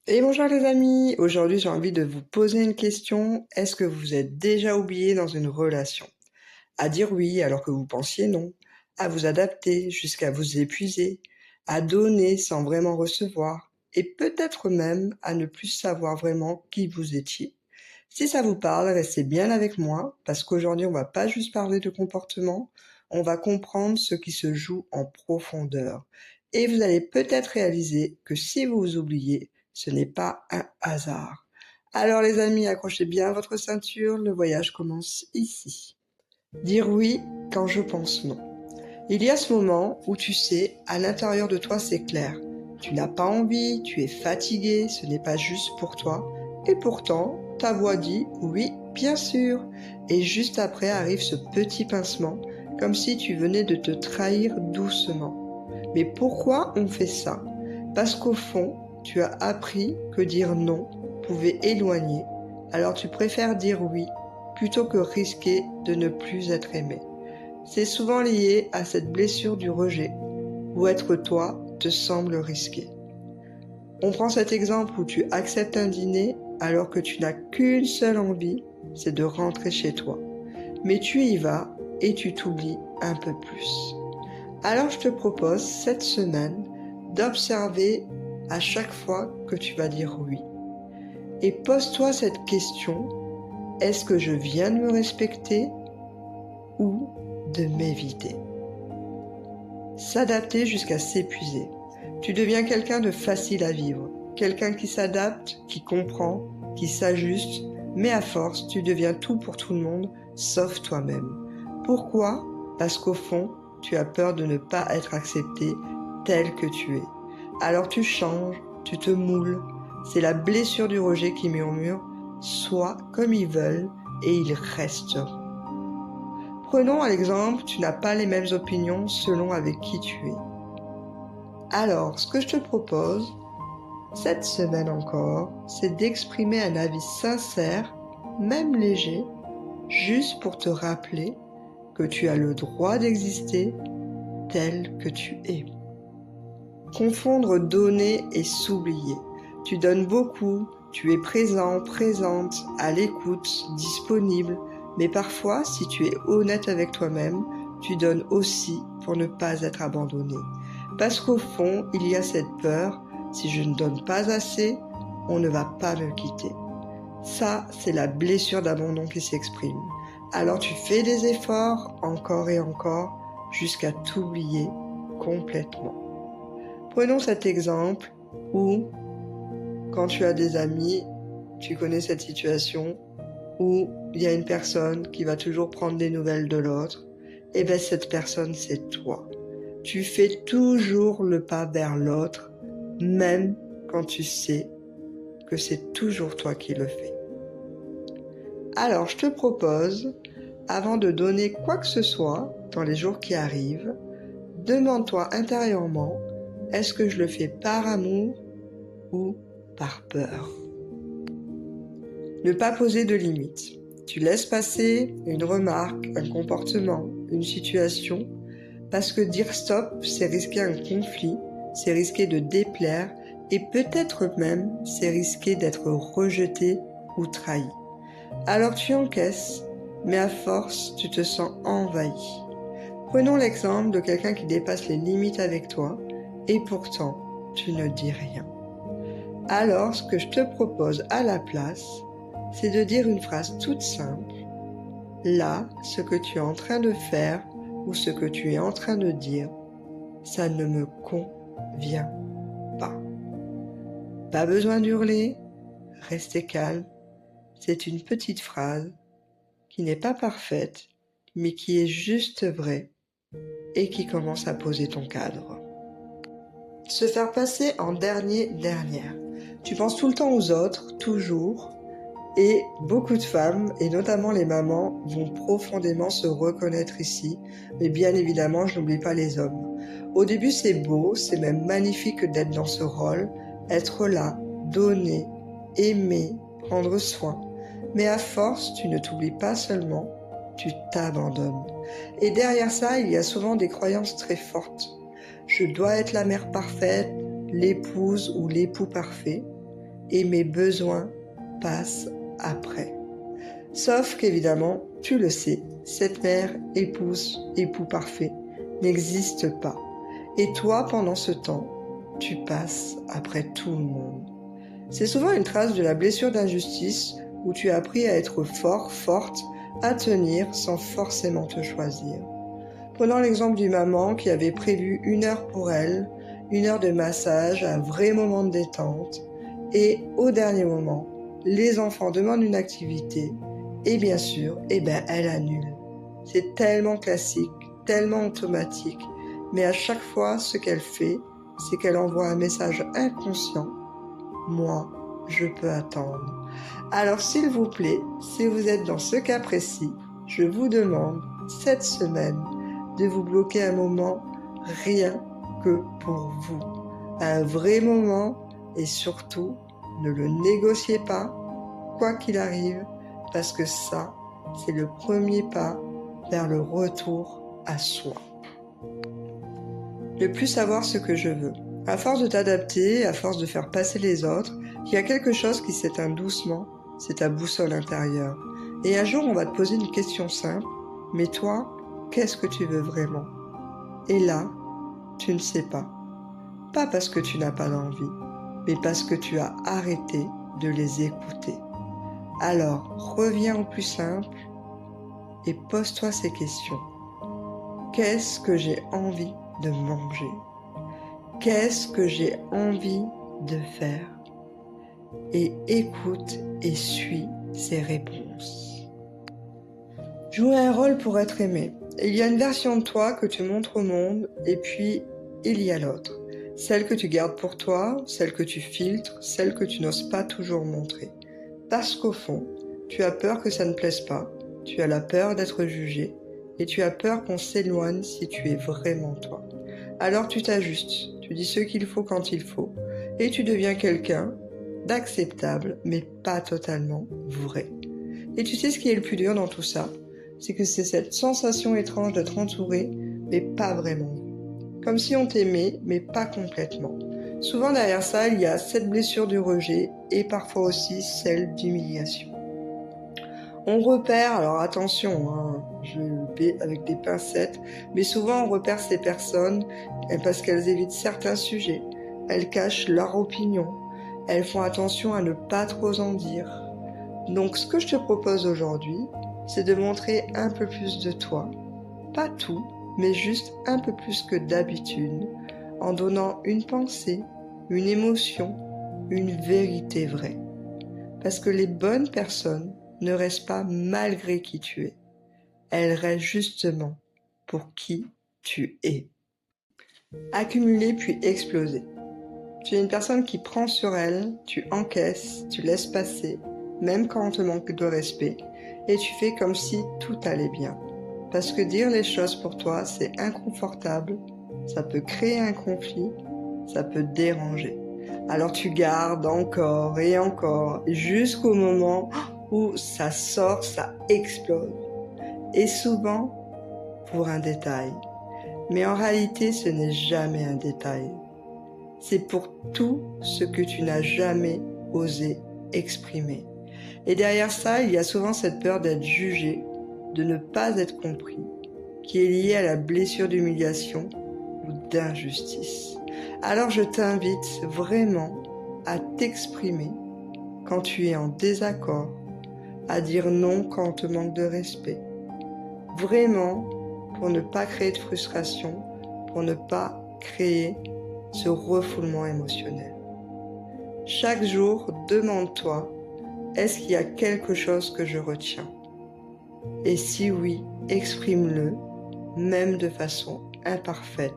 Et bonjour les amis, aujourd'hui j'ai envie de vous poser une question. Est-ce que vous êtes déjà oublié dans une relation? À dire oui alors que vous pensiez non, à vous adapter jusqu'à vous épuiser, à donner sans vraiment recevoir, et peut-être même à ne plus savoir vraiment qui vous étiez. Si ça vous parle, restez bien avec moi, parce qu'aujourd'hui on va pas juste parler de comportement, on va comprendre ce qui se joue en profondeur. Et vous allez peut-être réaliser que si vous vous oubliez, ce n'est pas un hasard. Alors les amis, accrochez bien votre ceinture, le voyage commence ici. Dire oui quand je pense non. Il y a ce moment où tu sais, à l'intérieur de toi c'est clair. Tu n'as pas envie, tu es fatigué, ce n'est pas juste pour toi. Et pourtant, ta voix dit oui, bien sûr. Et juste après arrive ce petit pincement, comme si tu venais de te trahir doucement. Mais pourquoi on fait ça? Parce qu'au fond, tu as appris que dire non pouvait éloigner, alors tu préfères dire oui plutôt que risquer de ne plus être aimé. C'est souvent lié à cette blessure du rejet, où être toi te semble risqué. On prend cet exemple où tu acceptes un dîner alors que tu n'as qu'une seule envie, c'est de rentrer chez toi. Mais tu y vas et tu t'oublies un peu plus. Alors je te propose cette semaine d'observer à chaque fois que tu vas dire oui. Et pose-toi cette question, est-ce que je viens de me respecter ou de m'éviter? S'adapter jusqu'à s'épuiser. Tu deviens quelqu'un de facile à vivre, quelqu'un qui s'adapte, qui comprend, qui s'ajuste, mais à force, tu deviens tout pour tout le monde, sauf toi-même. Pourquoi? Parce qu'au fond, tu as peur de ne pas être accepté tel que tu es. Alors tu changes, tu te moules. C'est la blessure du rejet qui murmure, sois comme ils veulent et ils resteront. Prenons à l'exemple, tu n'as pas les mêmes opinions selon avec qui tu es. Alors, ce que je te propose, cette semaine encore, c'est d'exprimer un avis sincère, même léger, juste pour te rappeler que tu as le droit d'exister tel que tu es. Confondre donner et s'oublier. Tu donnes beaucoup, tu es présent, présente, à l'écoute, disponible, mais parfois, si tu es honnête avec toi-même, tu donnes aussi pour ne pas être abandonné. Parce qu'au fond, il y a cette peur, si je ne donne pas assez, on ne va pas me quitter. Ça, c'est la blessure d'abandon qui s'exprime. Alors tu fais des efforts, encore et encore, jusqu'à t'oublier complètement. Prenons cet exemple où, quand tu as des amis, tu connais cette situation où il y a une personne qui va toujours prendre des nouvelles de l'autre, et bien cette personne c'est toi. Tu fais toujours le pas vers l'autre, même quand tu sais que c'est toujours toi qui le fais. Alors je te propose, avant de donner quoi que ce soit dans les jours qui arrivent, demande-toi intérieurement, est-ce que je le fais par amour ou par peur? Ne pas poser de limites. Tu laisses passer une remarque, un comportement, une situation, parce que dire stop, c'est risquer un conflit, c'est risquer de déplaire, et peut-être même c'est risquer d'être rejeté ou trahi. Alors tu encaisses, mais à force, tu te sens envahi. Prenons l'exemple de quelqu'un qui dépasse les limites avec toi, et pourtant, tu ne dis rien. Alors, ce que je te propose à la place, c'est de dire une phrase toute simple. Là, ce que tu es en train de faire ou ce que tu es en train de dire, ça ne me convient pas. Pas besoin d'hurler, restez calme. C'est une petite phrase qui n'est pas parfaite, mais qui est juste vraie et qui commence à poser ton cadre. Se faire passer en dernière. Tu penses tout le temps aux autres, toujours, et beaucoup de femmes, et notamment les mamans, vont profondément se reconnaître ici, mais bien évidemment, je n'oublie pas les hommes. Au début, c'est beau, c'est même magnifique d'être dans ce rôle, être là, donner, aimer, prendre soin. Mais à force, tu ne t'oublies pas seulement, tu t'abandonnes. Et derrière ça, il y a souvent des croyances très fortes. Je dois être la mère parfaite, l'épouse ou l'époux parfait. et mes besoins passent après. Sauf qu'évidemment, tu le sais, cette mère, épouse, époux parfait n'existe pas. Et toi, pendant ce temps, tu passes après tout le monde. C'est souvent une trace de la blessure d'injustice où tu as appris à être fort, forte, à tenir sans forcément te choisir. Prenons l'exemple d'une maman qui avait prévu 1 heure pour elle, 1 heure de massage, un vrai moment de détente, et au dernier moment, les enfants demandent une activité, et bien sûr, elle annule. C'est tellement classique, tellement automatique, mais à chaque fois, ce qu'elle fait, c'est qu'elle envoie un message inconscient. Moi, je peux attendre. Alors s'il vous plaît, si vous êtes dans ce cas précis, je vous demande cette semaine de vous bloquer un moment rien que pour vous. Un vrai moment et surtout, ne le négociez pas, quoi qu'il arrive, parce que ça, c'est le premier pas vers le retour à soi. Ne plus savoir ce que je veux. À force de t'adapter, à force de faire passer les autres, il y a quelque chose qui s'éteint doucement, c'est ta boussole intérieure. Et un jour, on va te poser une question simple, mais toi, qu'est-ce que tu veux vraiment? Et là, tu ne sais pas. Pas parce que tu n'as pas d'envie, mais parce que tu as arrêté de les écouter. Alors, reviens au plus simple et pose-toi ces questions. Qu'est-ce que j'ai envie de manger? Qu'est-ce que j'ai envie de faire? Et écoute et suis ces réponses. Jouer un rôle pour être aimé. Il y a une version de toi que tu montres au monde et puis il y a l'autre. Celle que tu gardes pour toi, celle que tu filtres, celle que tu n'oses pas toujours montrer. Parce qu'au fond, tu as peur que ça ne plaise pas, tu as la peur d'être jugé et tu as peur qu'on s'éloigne si tu es vraiment toi. Alors tu t'ajustes, tu dis ce qu'il faut quand il faut et tu deviens quelqu'un d'acceptable mais pas totalement vrai. Et tu sais ce qui est le plus dur dans tout ça? C'est que c'est cette sensation étrange d'être entouré mais pas vraiment. Comme si on t'aimait mais pas complètement. Souvent derrière ça, il y a cette blessure du rejet et parfois aussi celle d'humiliation. On repère, alors attention, je vais avec des pincettes, mais souvent on repère ces personnes parce qu'elles évitent certains sujets, elles cachent leur opinion, elles font attention à ne pas trop en dire. Donc ce que je te propose aujourd'hui, c'est de montrer un peu plus de toi, pas tout, mais juste un peu plus que d'habitude, en donnant une pensée, une émotion, une vérité vraie. Parce que les bonnes personnes ne restent pas malgré qui tu es. Elles restent justement pour qui tu es. Accumuler puis exploser. Tu es une personne qui prend sur elle, tu encaisses, tu laisses passer, même quand on te manque de respect, et tu fais comme si tout allait bien. Parce que dire les choses pour toi, c'est inconfortable, ça peut créer un conflit, ça peut déranger. Alors tu gardes encore et encore, jusqu'au moment où ça sort, ça explose. Et souvent, pour un détail. Mais en réalité, ce n'est jamais un détail. C'est pour tout ce que tu n'as jamais osé exprimer. Et derrière ça, il y a souvent cette peur d'être jugé, de ne pas être compris, qui est liée à la blessure d'humiliation ou d'injustice. Alors je t'invite vraiment à t'exprimer quand tu es en désaccord, à dire non quand on te manque de respect. Vraiment pour ne pas créer de frustration, pour ne pas créer ce refoulement émotionnel. Chaque jour, demande-toi, est-ce qu'il y a quelque chose que je retiens? Et si oui, exprime-le, même de façon imparfaite.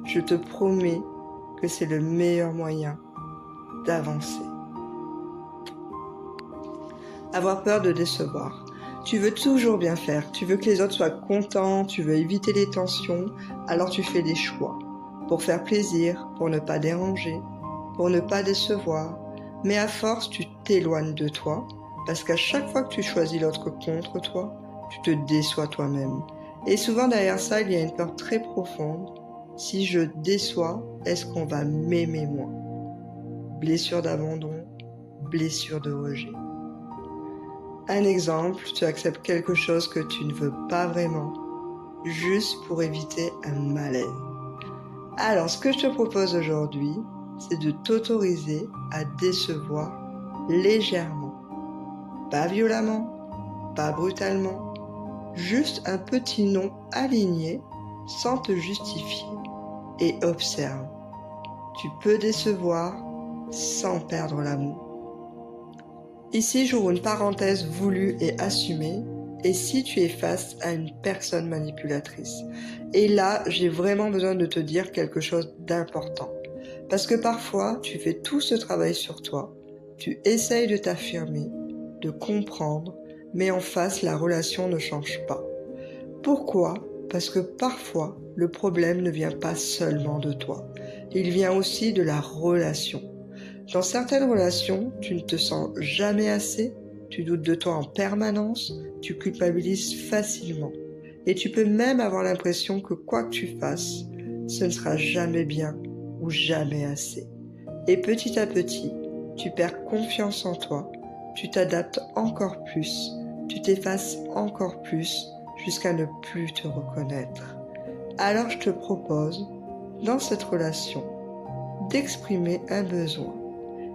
Je te promets que c'est le meilleur moyen d'avancer. Avoir peur de décevoir. Tu veux toujours bien faire, tu veux que les autres soient contents, tu veux éviter les tensions, alors tu fais des choix. Pour faire plaisir, pour ne pas déranger, pour ne pas décevoir. Mais à force, tu t'éloignes de toi, parce qu'à chaque fois que tu choisis l'autre contre toi, tu te déçois toi-même. Et souvent derrière ça, il y a une peur très profonde. Si je déçois, est-ce qu'on va m'aimer moins? Blessure d'abandon, blessure de rejet. Un exemple, tu acceptes quelque chose que tu ne veux pas vraiment, juste pour éviter un malaise. Alors, ce que je te propose aujourd'hui, c'est de t'autoriser à décevoir légèrement. Pas violemment, pas brutalement, juste un petit non aligné sans te justifier. Et observe. Tu peux décevoir sans perdre l'amour. Ici, j'ouvre une parenthèse voulue et assumée. Et si tu es face à une personne manipulatrice? Et là, j'ai vraiment besoin de te dire quelque chose d'important. Parce que parfois, tu fais tout ce travail sur toi. Tu essayes de t'affirmer, de comprendre, mais en face, la relation ne change pas. Pourquoi? Parce que parfois, le problème ne vient pas seulement de toi. Il vient aussi de la relation. Dans certaines relations, tu ne te sens jamais assez, tu doutes de toi en permanence, tu culpabilises facilement. Et tu peux même avoir l'impression que quoi que tu fasses, ce ne sera jamais bien ou jamais assez. Et petit à petit, tu perds confiance en toi, tu t'adaptes encore plus, tu t'effaces encore plus jusqu'à ne plus te reconnaître. Alors je te propose, dans cette relation, d'exprimer un besoin.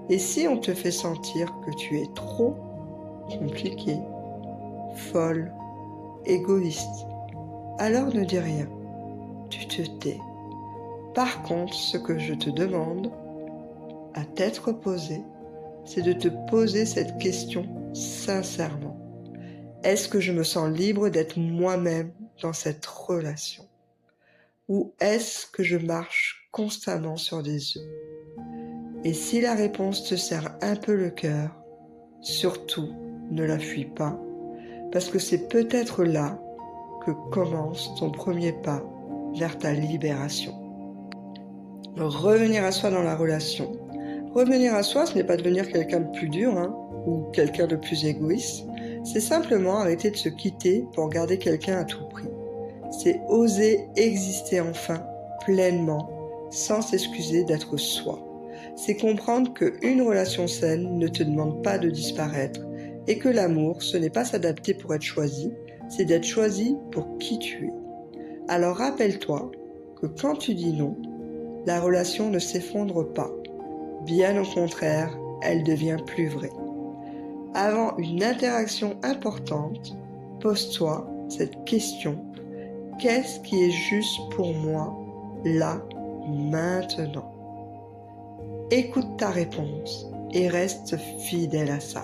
Et si on te fait sentir que tu es trop compliqué, folle, égoïste, alors ne dis rien, tu te tais. Par contre, ce que je te demande, à tête reposée, c'est de te poser cette question sincèrement. Est-ce que je me sens libre d'être moi-même dans cette relation? Ou est-ce que je marche constamment sur des œufs? Et si la réponse te serre un peu le cœur, surtout ne la fuis pas, parce que c'est peut-être là que commence ton premier pas vers ta libération. Revenir à soi dans la relation. Revenir à soi, ce n'est pas devenir quelqu'un de plus dur, ou quelqu'un de plus égoïste. C'est simplement arrêter de se quitter pour garder quelqu'un à tout prix. C'est oser exister enfin, pleinement, sans s'excuser d'être soi. C'est comprendre qu'une relation saine ne te demande pas de disparaître et que l'amour, ce n'est pas s'adapter pour être choisi, c'est d'être choisi pour qui tu es. Alors rappelle-toi que quand tu dis non, la relation ne s'effondre pas. Bien au contraire, elle devient plus vraie. Avant une interaction importante, pose-toi cette question. Qu'est-ce qui est juste pour moi, là, maintenant? Écoute ta réponse et reste fidèle à ça.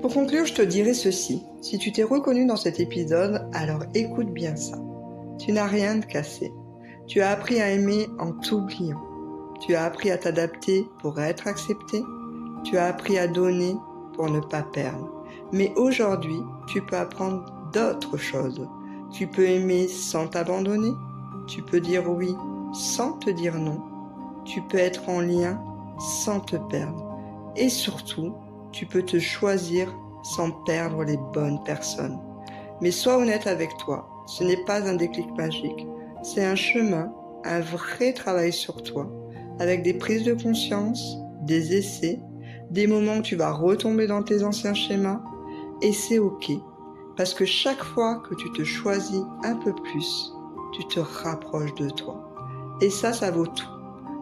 Pour conclure, je te dirai ceci. Si tu t'es reconnu dans cet épisode, alors écoute bien ça. Tu n'as rien de cassé. Tu as appris à aimer en t'oubliant. Tu as appris à t'adapter pour être accepté. Tu as appris à donner pour ne pas perdre. Mais aujourd'hui, tu peux apprendre d'autres choses. Tu peux aimer sans t'abandonner. Tu peux dire oui sans te dire non. Tu peux être en lien sans te perdre. Et surtout, tu peux te choisir sans perdre les bonnes personnes. Mais sois honnête avec toi, ce n'est pas un déclic magique. C'est un chemin, un vrai travail sur toi, avec des prises de conscience, des essais, des moments où tu vas retomber dans tes anciens schémas. Et c'est ok, parce que chaque fois que tu te choisis un peu plus, tu te rapproches de toi. Et ça vaut tout.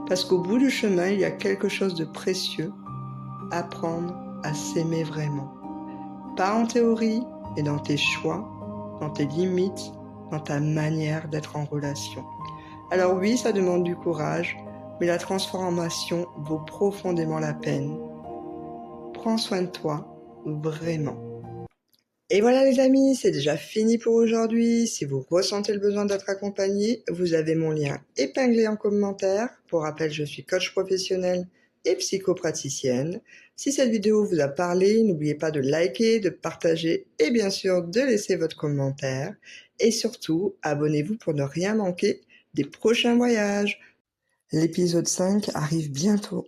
Parce qu'au bout du chemin, il y a quelque chose de précieux, apprendre à s'aimer vraiment. Pas en théorie, mais dans tes choix, dans tes limites, dans ta manière d'être en relation. Alors oui, ça demande du courage, mais la transformation vaut profondément la peine. Prends soin de toi, vraiment. Et voilà les amis, c'est déjà fini pour aujourd'hui. Si vous ressentez le besoin d'être accompagné, vous avez mon lien épinglé en commentaire. Pour rappel, je suis coach professionnel et psychopraticienne. Si cette vidéo vous a parlé, n'oubliez pas de liker, de partager et bien sûr de laisser votre commentaire. Et surtout, abonnez-vous pour ne rien manquer des prochains voyages. L'épisode 5 arrive bientôt.